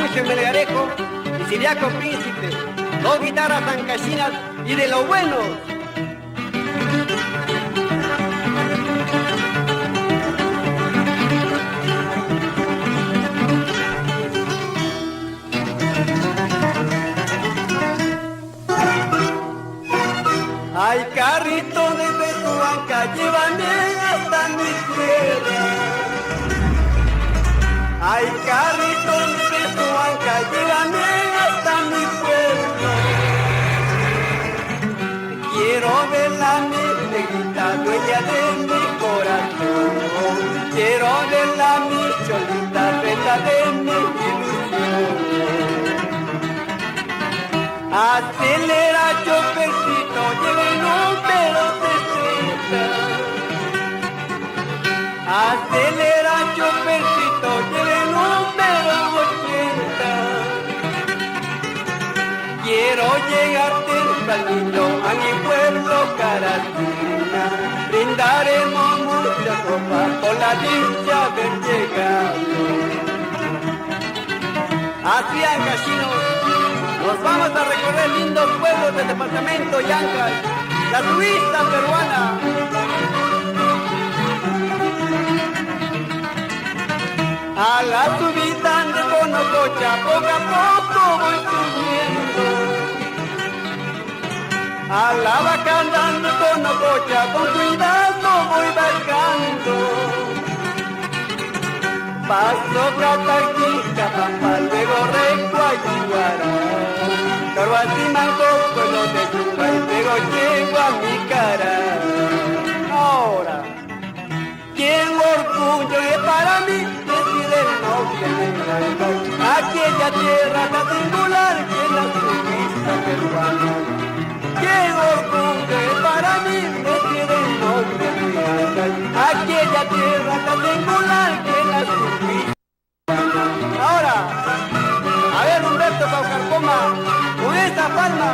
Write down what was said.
Poncho Melgarejo y Siriaco Príncipe, dos guitarras ancasinas y de lo bueno. Ay, carrito de Betuanca, llévame hasta mi tierra. Ay, carrito de Betuanca, llévame hasta mi pueblo. Quiero ver a mi negrita, dueña de mi corazón. Quiero ver a mi cholita, prenda de mi ilusión. Acelera, chofercito, lleven un pelo de frita. Acelera, chofercito, lleven un pelo 80. Quiero llegar tempranito a mi pueblo Caracina. Brindaremos mucha copa por la dicha de llegado. Así, ancasinos, nos vamos a recorrer lindos pueblos del departamento Yancas, la turista peruana. A la subida de Bonococha, poco a poco voy subiendo. A la bacana de Bonococha, con cuidado voy bajando. Paso Cataquinca, Pampa, luego Recuayiguara. Carhuazimanco, pueblo de Yunga, y luego llego a mi cara. Ahora, ¿quién orgullo es para mí decir el nombre de aquella tierra tan singular que es la turista peruana? ¿Quién orgullo es para mí decir el nombre de aquella tierra tan singular que es la turista peruana? Ahora, a ver, Humberto Paucarcoma, con esta palma.